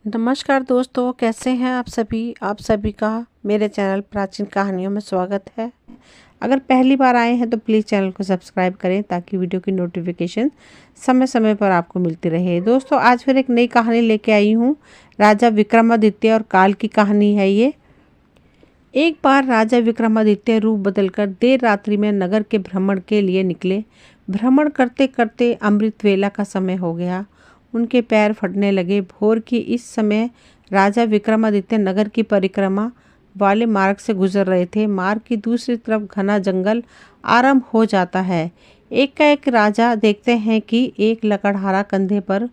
नमस्कार दोस्तों, कैसे हैं आप सभी का मेरे चैनल प्राचीन कहानियों में स्वागत है। अगर पहली बार आए हैं तो प्लीज़ चैनल को सब्सक्राइब करें ताकि वीडियो की नोटिफिकेशन समय समय पर आपको मिलती रहे। दोस्तों, आज फिर एक नई कहानी लेके आई हूँ। राजा विक्रमादित्य और काल की कहानी है ये। एक बार राजा विक्रमादित्य रूप बदलकर देर रात्रि में नगर के भ्रमण के लिए निकले। भ्रमण करते करते अमृत वेला का समय हो गया। उनके पैर फटने लगे। भोर की इस समय राजा विक्रमादित्य नगर की परिक्रमा वाले मार्ग से गुजर रहे थे। मार्ग की दूसरी तरफ घना जंगल आरंभ हो जाता है। एकाएक राजा देखते हैं कि एक लकड़हारा कंधे पर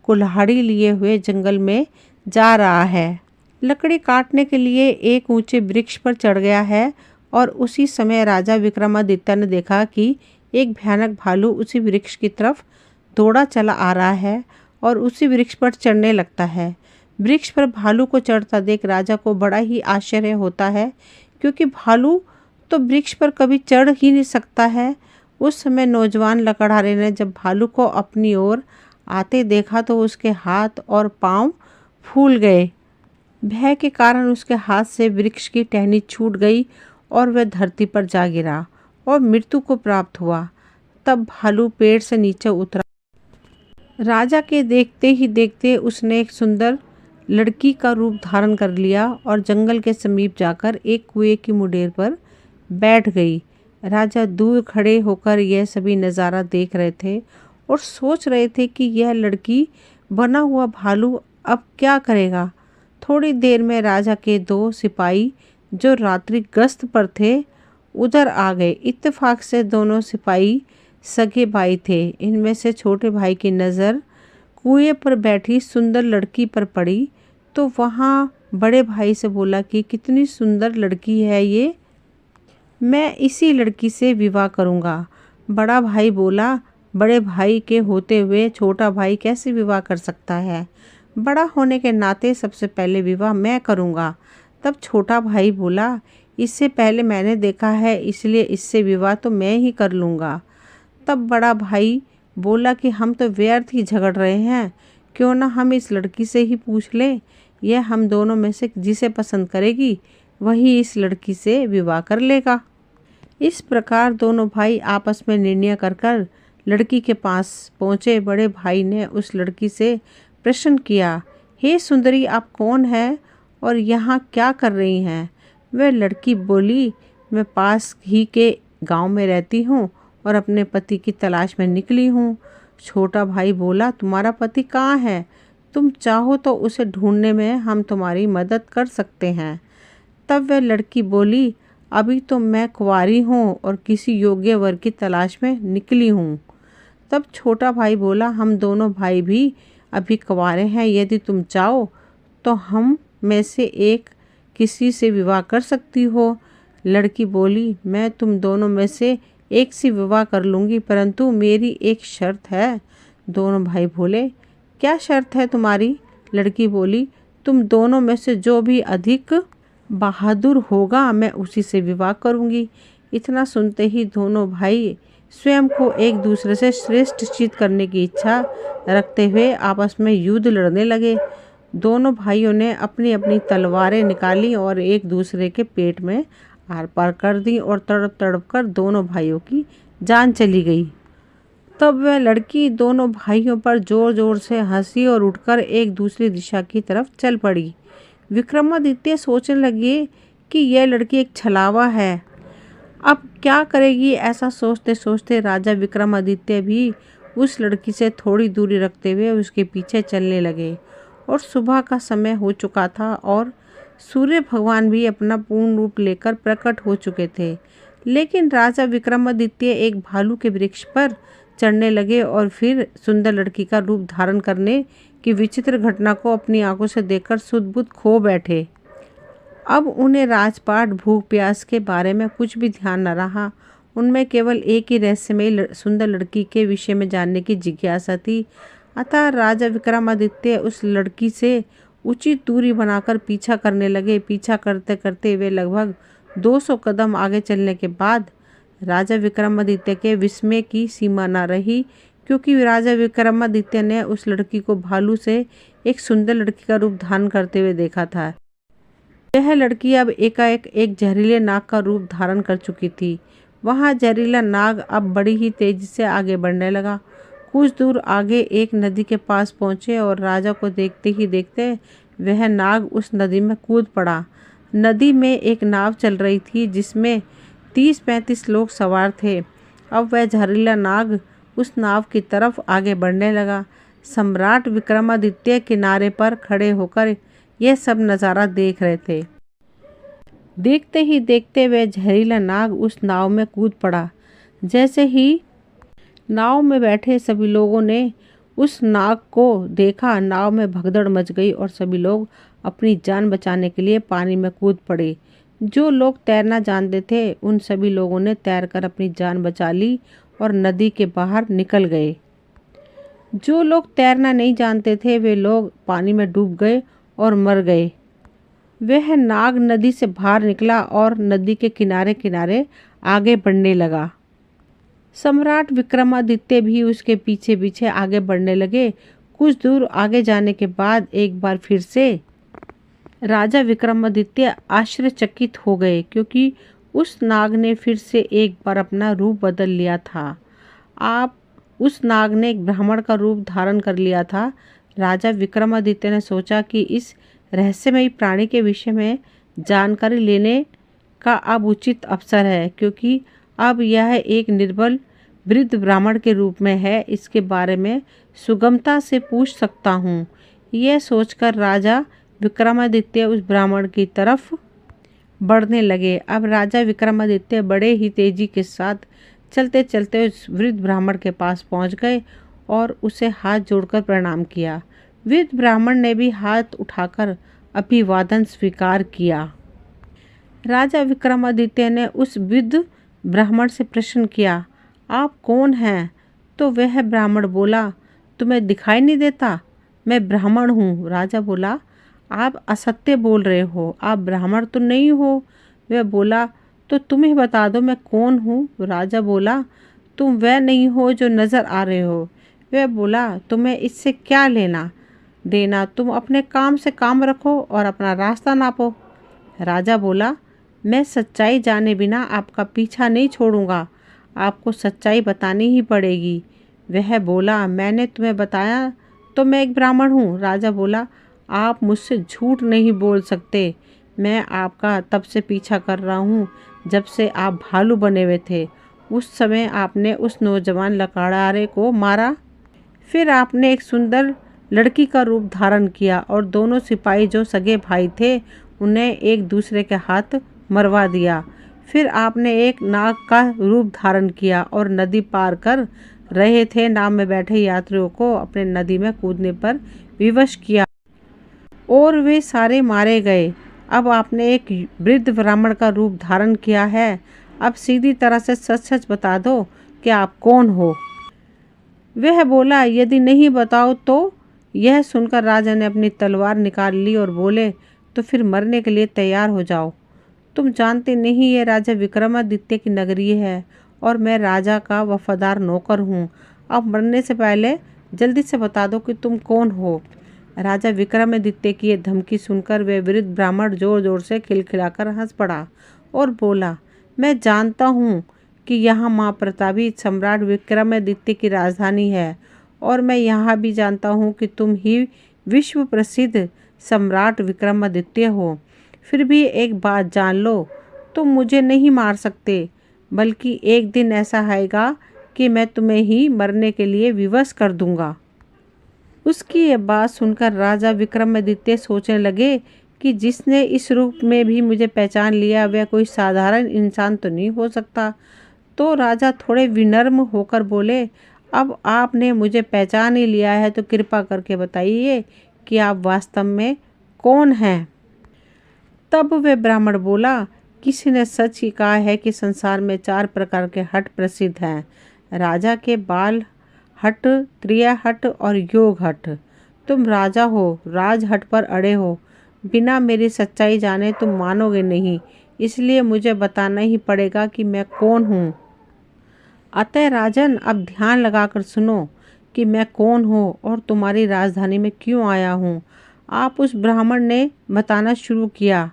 कुल्हाड़ी लिए हुए जंगल में जा रहा है। लकड़ी काटने के लिए एक ऊंचे वृक्ष पर चढ़ गया है और उसी समय राजा विक्रमादित्य ने देखा कि एक भयानक भालू उसी वृक्ष की तरफ दौड़ा चला आ रहा है और उसी वृक्ष पर चढ़ने लगता है। वृक्ष पर भालू को चढ़ता देख राजा को बड़ा ही आश्चर्य होता है, क्योंकि भालू तो वृक्ष पर कभी चढ़ ही नहीं सकता है। उस समय नौजवान लकड़हारे ने जब भालू को अपनी ओर आते देखा तो उसके हाथ और पांव फूल गए। भय के कारण उसके हाथ से वृक्ष की टहनी छूट गई और वह धरती पर जा गिरा और मृत्यु को प्राप्त हुआ। तब भालू पेड़ से नीचे उतरा। राजा के देखते ही देखते उसने एक सुंदर लड़की का रूप धारण कर लिया और जंगल के समीप जाकर एक कुएं की मुडेर पर बैठ गई। राजा दूर खड़े होकर यह सभी नज़ारा देख रहे थे और सोच रहे थे कि यह लड़की बना हुआ भालू अब क्या करेगा। थोड़ी देर में राजा के दो सिपाही जो रात्रि गश्त पर थे उधर आ गए। इत्तेफाक से दोनों सिपाही सगे भाई थे। इनमें से छोटे भाई की नज़र कुएं पर बैठी सुंदर लड़की पर पड़ी तो वहाँ बड़े भाई से बोला कि कितनी सुंदर लड़की है ये, मैं इसी लड़की से विवाह करूँगा। बड़ा भाई बोला, बड़े भाई के होते हुए छोटा भाई कैसे विवाह कर सकता है? बड़ा होने के नाते सबसे पहले विवाह मैं करूँगा। तब छोटा भाई बोला, इससे पहले मैंने देखा है इसलिए इससे विवाह तो मैं ही कर लूँगा। तब बड़ा भाई बोला कि हम तो व्यर्थ ही झगड़ रहे हैं, क्यों ना हम इस लड़की से ही पूछ लें। यह हम दोनों में से जिसे पसंद करेगी वही इस लड़की से विवाह कर लेगा। इस प्रकार दोनों भाई आपस में निर्णय कर लड़की के पास पहुँचे। बड़े भाई ने उस लड़की से प्रश्न किया, हे सुंदरी, आप कौन है और यहाँ क्या कर रही हैं? वह लड़की बोली, मैं पास ही के गांव में रहती हूँ और अपने पति की तलाश में निकली हूँ। छोटा भाई बोला, तुम्हारा पति कहाँ है? तुम चाहो तो उसे ढूंढने में हम तुम्हारी मदद कर सकते हैं। तब वह लड़की बोली, अभी तो मैं कुंवारी हूँ और किसी योग्य वर की तलाश में निकली हूँ। तब छोटा भाई बोला, हम दोनों भाई भी अभी कुंवारे हैं, यदि तुम चाहो तो हम में से एक किसी से विवाह कर सकती हो। लड़की बोली, मैं तुम दोनों में से एक से विवाह कर लूँगी, परंतु मेरी एक शर्त है। दोनों भाई बोले, क्या शर्त है तुम्हारी? लड़की बोली, तुम दोनों में से जो भी अधिक बहादुर होगा मैं उसी से विवाह करूँगी। इतना सुनते ही दोनों भाई स्वयं को एक दूसरे से श्रेष्ठ चित करने की इच्छा रखते हुए आपस में युद्ध लड़ने लगे। दोनों भाइयों ने अपनी अपनी तलवारें निकाली और एक दूसरे के पेट में आर पार कर दी और तड़प तड़प कर दोनों भाइयों की जान चली गई। तब वह लड़की दोनों भाइयों पर जोर जोर से हंसी और उठकर एक दूसरी दिशा की तरफ चल पड़ी। विक्रमादित्य सोचने लगे कि यह लड़की एक छलावा है, अब क्या करेगी। ऐसा सोचते सोचते राजा विक्रमादित्य भी उस लड़की से थोड़ी दूरी रखते हुए उसके पीछे चलने लगे और सुबह का समय हो चुका था और सूर्य भगवान भी अपना पूर्ण रूप लेकर प्रकट हो चुके थे। लेकिन राजा विक्रमादित्य एक भालू के वृक्ष पर चढ़ने लगे और फिर सुंदर लड़की का रूप धारण करने की विचित्र घटना को अपनी आंखों से देखकर सुध-बुध खो बैठे। अब उन्हें राजपाट, भूख प्यास के बारे में कुछ भी ध्यान न रहा। उनमें केवल एक ही रहस्यमय सुंदर लड़की के विषय में जानने की जिज्ञासा थी। अतः राजा विक्रमादित्य उस लड़की से उचित दूरी बनाकर पीछा करने लगे। पीछा करते करते वे लगभग 200 कदम आगे चलने के बाद राजा विक्रमादित्य के विस्मय की सीमा न रही, क्योंकि राजा विक्रमादित्य ने उस लड़की को भालू से एक सुंदर लड़की का रूप धारण करते हुए देखा था। यह लड़की अब एकाएक एक जहरीले नाग का रूप धारण कर चुकी थी। वहाँ जहरीला नाग अब बड़ी ही तेजी से आगे बढ़ने लगा। कुछ दूर आगे एक नदी के पास पहुँचे और राजा को देखते ही देखते वह नाग उस नदी में कूद पड़ा। नदी में एक नाव चल रही थी जिसमें 30-35 लोग सवार थे। अब वह जहरीला नाग उस नाव की तरफ आगे बढ़ने लगा। सम्राट विक्रमादित्य किनारे पर खड़े होकर यह सब नज़ारा देख रहे थे। देखते ही देखते वह जहरीला नाग उस नाव में कूद पड़ा। जैसे ही नाव में बैठे सभी लोगों ने उस नाग को देखा, नाव में भगदड़ मच गई और सभी लोग अपनी जान बचाने के लिए पानी में कूद पड़े। जो लोग तैरना जानते थे उन सभी लोगों ने तैरकर अपनी जान बचा ली और नदी के बाहर निकल गए। जो लोग तैरना नहीं जानते थे वे लोग पानी में डूब गए और मर गए। वह नाग नदी से बाहर निकला और नदी के किनारे किनारे आगे बढ़ने लगा। सम्राट विक्रमादित्य भी उसके पीछे पीछे आगे बढ़ने लगे। कुछ दूर आगे जाने के बाद एक बार फिर से राजा विक्रमादित्य आश्चर्यचकित हो गए, क्योंकि उस नाग ने फिर से एक बार अपना रूप बदल लिया था। उस नाग ने एक ब्राह्मण का रूप धारण कर लिया था। राजा विक्रमादित्य ने सोचा कि इस रहस्यमयी प्राणी के विषय में जानकारी लेने का अब उचित अवसर है, क्योंकि अब यह एक निर्बल वृद्ध ब्राह्मण के रूप में है। इसके बारे में सुगमता से पूछ सकता हूँ। यह सोचकर राजा विक्रमादित्य उस ब्राह्मण की तरफ बढ़ने लगे। अब राजा विक्रमादित्य बड़े ही तेजी के साथ चलते चलते उस वृद्ध ब्राह्मण के पास पहुँच गए और उसे हाथ जोड़कर प्रणाम किया। वृद्ध ब्राह्मण ने भी हाथ उठाकर अभिवादन स्वीकार किया। राजा विक्रमादित्य ने उस वृद्ध ब्राह्मण से प्रश्न किया, आप कौन हैं? तो वह ब्राह्मण बोला, तुम्हें दिखाई नहीं देता? मैं ब्राह्मण हूँ। राजा बोला, आप असत्य बोल रहे हो, आप ब्राह्मण तो नहीं हो। वह बोला, तो तुम्हें बता दो मैं कौन हूँ। राजा बोला, तुम वह नहीं हो जो नज़र आ रहे हो। वह बोला, तुम्हें इससे क्या लेना देना, तुम अपने काम से काम रखो और अपना रास्ता नापो। राजा बोला, मैं सच्चाई जाने बिना आपका पीछा नहीं छोड़ूंगा, आपको सच्चाई बतानी ही पड़ेगी। वह बोला, मैंने तुम्हें बताया तो मैं एक ब्राह्मण हूँ। राजा बोला, आप मुझसे झूठ नहीं बोल सकते। मैं आपका तब से पीछा कर रहा हूँ जब से आप भालू बने हुए थे। उस समय आपने उस नौजवान लकड़हारे को मारा, फिर आपने एक सुंदर लड़की का रूप धारण किया और दोनों सिपाही जो सगे भाई थे उन्हें एक दूसरे के हाथ मरवा दिया। फिर आपने एक नाग का रूप धारण किया और नदी पार कर रहे थे नाव में बैठे यात्रियों को अपने नदी में कूदने पर विवश किया और वे सारे मारे गए। अब आपने एक वृद्ध ब्राह्मण का रूप धारण किया है। अब सीधी तरह से सच सच बता दो कि आप कौन हो। वह बोला, यदि नहीं बताओ तो। यह सुनकर राजा ने अपनी तलवार निकाल ली और बोले, तो फिर मरने के लिए तैयार हो जाओ। तुम जानते नहीं ये राजा विक्रमादित्य की नगरी है और मैं राजा का वफादार नौकर हूँ। अब मरने से पहले जल्दी से बता दो कि तुम कौन हो। राजा विक्रमादित्य की यह धमकी सुनकर वह वृद्ध ब्राह्मण जोर जोर से खिलखिलाकर हंस पड़ा और बोला, मैं जानता हूँ कि यहाँ माँ प्रतापी सम्राट विक्रमादित्य की राजधानी है और मैं यहाँ भी जानता हूँ कि तुम ही विश्व प्रसिद्ध सम्राट विक्रमादित्य हो। फिर भी एक बात जान लो, तुम मुझे नहीं मार सकते, बल्कि एक दिन ऐसा आएगा कि मैं तुम्हें ही मरने के लिए विवश कर दूंगा। उसकी ये बात सुनकर राजा विक्रमादित्य सोचने लगे कि जिसने इस रूप में भी मुझे पहचान लिया वह कोई साधारण इंसान तो नहीं हो सकता। तो राजा थोड़े विनम्र होकर बोले, अब आपने मुझे पहचान ही लिया है तो कृपा करके बताइए कि आप वास्तव में कौन हैं। तब वह ब्राह्मण बोला, किसी ने सच ही कहा है कि संसार में 4 प्रकार के हट प्रसिद्ध हैं, राजा के बाल हट, त्रिया हट और योग हट। तुम राजा हो, राज हट पर अड़े हो। बिना मेरी सच्चाई जाने तुम मानोगे नहीं, इसलिए मुझे बताना ही पड़ेगा कि मैं कौन हूँ। अतः राजन, अब ध्यान लगाकर सुनो। कि मैं कौन हूँ और तुम्हारी राजधानी में क्यों आया हूँ। आप उस ब्राह्मण ने बताना शुरू किया।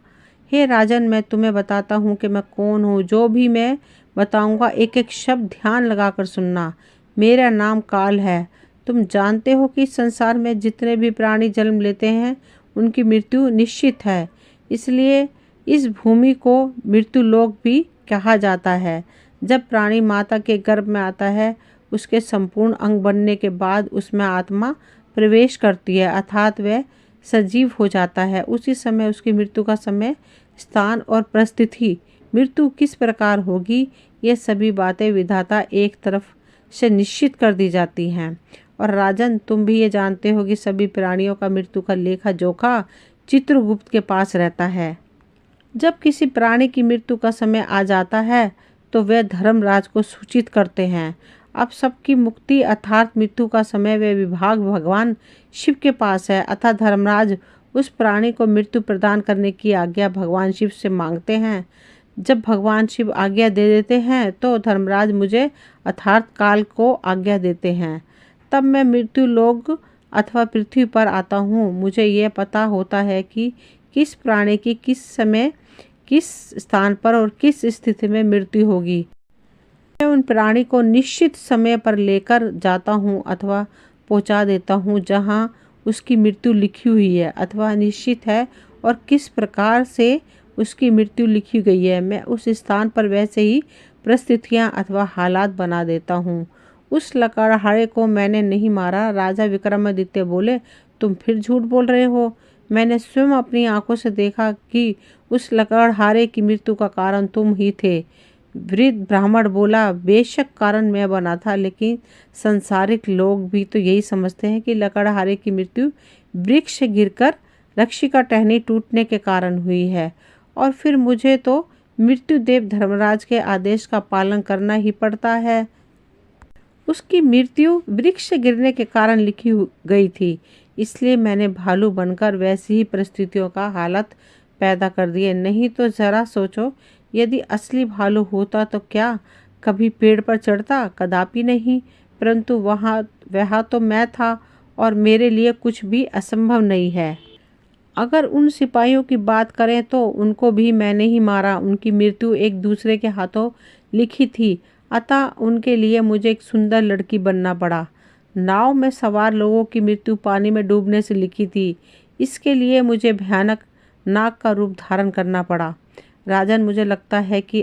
हे राजन, मैं तुम्हें बताता हूँ कि मैं कौन हूँ। जो भी मैं बताऊँगा एक एक शब्द ध्यान लगाकर सुनना। मेरा नाम काल है। तुम जानते हो कि इस संसार में जितने भी प्राणी जन्म लेते हैं उनकी मृत्यु निश्चित है। इसलिए इस भूमि को मृत्यु लोक भी कहा जाता है। जब प्राणी माता के गर्भ में आता है, उसके संपूर्ण अंग बनने के बाद उसमें आत्मा प्रवेश करती है, अर्थात वह सजीव हो जाता है। उसी समय उसकी मृत्यु का समय, स्थान और परिस्थिति, मृत्यु किस प्रकार होगी, ये सभी बातें विधाता एक तरफ से निश्चित कर दी जाती हैं। और राजन, तुम भी ये जानते हो कि सभी प्राणियों का मृत्यु का लेखा जोखा चित्रगुप्त के पास रहता है। जब किसी प्राणी की मृत्यु का समय आ जाता है तो वे धर्मराज को सूचित करते हैं। अब सबकी मुक्ति अर्थात मृत्यु का समय वे विभाग भगवान शिव के पास है, अतः धर्मराज उस प्राणी को मृत्यु प्रदान करने की आज्ञा भगवान शिव से मांगते हैं। जब भगवान शिव आज्ञा दे देते हैं तो धर्मराज मुझे अर्थात काल को आज्ञा देते हैं। तब मैं मृत्यु लोक अथवा पृथ्वी पर आता हूँ। मुझे यह पता होता है कि किस प्राणी की किस समय, किस स्थान पर और किस स्थिति में मृत्यु होगी। मैं उन प्राणी को निश्चित समय पर लेकर जाता हूँ अथवा पहुँचा देता हूँ जहाँ उसकी मृत्यु लिखी हुई है अथवा निश्चित है, और किस प्रकार से उसकी मृत्यु लिखी गई है मैं उस स्थान पर वैसे ही परिस्थितियाँ अथवा हालात बना देता हूँ। उस लकड़हारे को मैंने नहीं मारा। राजा विक्रमादित्य बोले, तुम फिर झूठ बोल रहे हो। मैंने स्वयं अपनी आंखों से देखा कि उस लकड़हारे की मृत्यु का कारण तुम ही थे। वृद्ध ब्राह्मण बोला, बेशक कारण मैं बना था, लेकिन संसारिक लोग भी तो यही समझते हैं कि लकड़हारे की मृत्यु वृक्ष से गिरकर रक्षी का टहनी टूटने के कारण हुई है, और फिर मुझे तो मृत्युदेव धर्मराज के आदेश का पालन करना ही पड़ता है। उसकी मृत्यु वृक्ष से गिरने के कारण लिखी गई थी, इसलिए मैंने भालू बनकर वैसी ही परिस्थितियों का हालत पैदा कर दिए। नहीं तो जरा सोचो, यदि असली भालू होता तो क्या कभी पेड़ पर चढ़ता? कदापि नहीं। परंतु वहाँ तो मैं था और मेरे लिए कुछ भी असंभव नहीं है। अगर उन सिपाहियों की बात करें तो उनको भी मैंने ही मारा। उनकी मृत्यु एक दूसरे के हाथों लिखी थी, अतः उनके लिए मुझे एक सुंदर लड़की बनना पड़ा। नाव में सवार लोगों की मृत्यु पानी में डूबने से लिखी थी, इसके लिए मुझे भयानक नाग का रूप धारण करना पड़ा। राजन, मुझे लगता है कि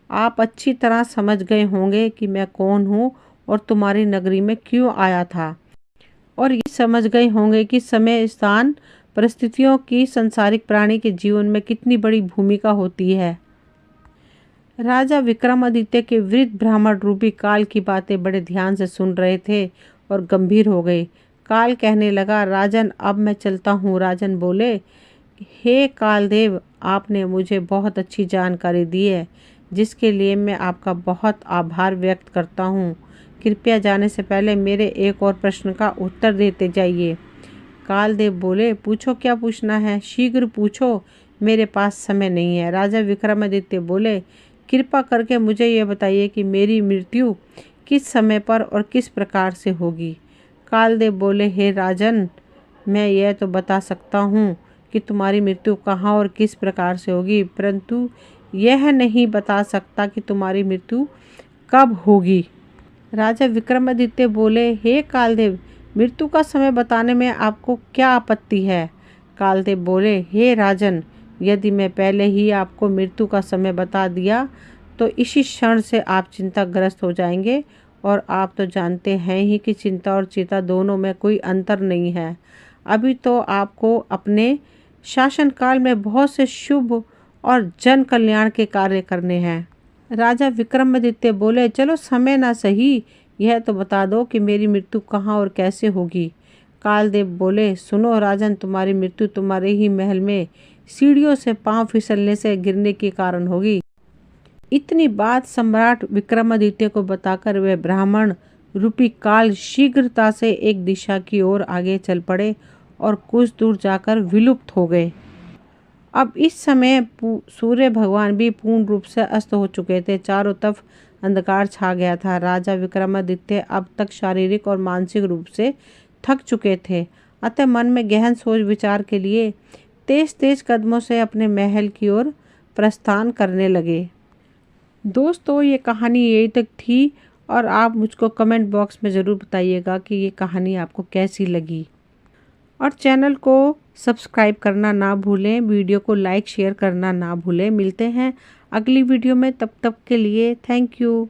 आप अच्छी तरह समझ गए होंगे कि मैं कौन हूँ और तुम्हारी नगरी में क्यों आया था, और ये समझ गए होंगे कि समय, स्थान, परिस्थितियों की संसारिक प्राणी के जीवन में कितनी बड़ी भूमिका होती है। राजा विक्रमादित्य के वृद्ध ब्राह्मण रूपी काल की बातें बड़े ध्यान से सुन रहे थे और गंभीर हो गए। काल कहने लगा, राजन, अब मैं चलता हूँ। राजन बोले, हे कालदेव, आपने मुझे बहुत अच्छी जानकारी दी है, जिसके लिए मैं आपका बहुत आभार व्यक्त करता हूँ। कृपया जाने से पहले मेरे एक और प्रश्न का उत्तर देते जाइए। कालदेव बोले, पूछो, क्या पूछना है? शीघ्र पूछो, मेरे पास समय नहीं है। राजा विक्रमादित्य बोले, कृपा करके मुझे यह बताइए कि मेरी मृत्यु किस समय पर और किस प्रकार से होगी। कालदेव बोले, हे राजन, मैं यह तो बता सकता हूँ कि तुम्हारी मृत्यु कहाँ और किस प्रकार से होगी, परंतु यह नहीं बता सकता कि तुम्हारी मृत्यु कब होगी। राजा विक्रमादित्य बोले, हे कालदेव, मृत्यु का समय बताने में आपको क्या आपत्ति है? कालदेव बोले, हे राजन, यदि मैं पहले ही आपको मृत्यु का समय बता दिया तो इसी क्षण से आप चिंताग्रस्त हो जाएंगे, और आप तो जानते हैं ही कि चिंता और चिंता दोनों में कोई अंतर नहीं है। अभी तो आपको अपने शासनकाल में बहुत से शुभ और जन कल्याण के कार्य करने हैं। राजा विक्रमादित्य बोले, चलो समय ना सही, यह तो बता दो कि मेरी मृत्यु कहाँ और कैसे होगी। कालदेव बोले, सुनो राजन, तुम्हारी मृत्यु तुम्हारे ही महल में सीढ़ियों से पांव फिसलने से गिरने के कारण होगी। इतनी बात सम्राट विक्रमादित्य को बताकर वे ब्राह्मण रूपी काल शीघ्रता से एक दिशा की ओर आगे चल पड़े और कुछ दूर जाकर विलुप्त हो गए। अब इस समय सूर्य भगवान भी पूर्ण रूप से अस्त हो चुके थे। चारों तरफ अंधकार छा गया था। राजा विक्रमादित्य अब तक शारीरिक और मानसिक रूप से थक चुके थे, अतः मन में गहन सोच विचार के लिए तेज तेज कदमों से अपने महल की ओर प्रस्थान करने लगे। दोस्तों, ये कहानी यही तक थी और आप मुझको कमेंट बॉक्स में ज़रूर बताइएगा कि ये कहानी आपको कैसी लगी, और चैनल को सब्सक्राइब करना ना भूलें, वीडियो को लाइक शेयर करना ना भूलें। मिलते हैं अगली वीडियो में, तब तक के लिए थैंक यू।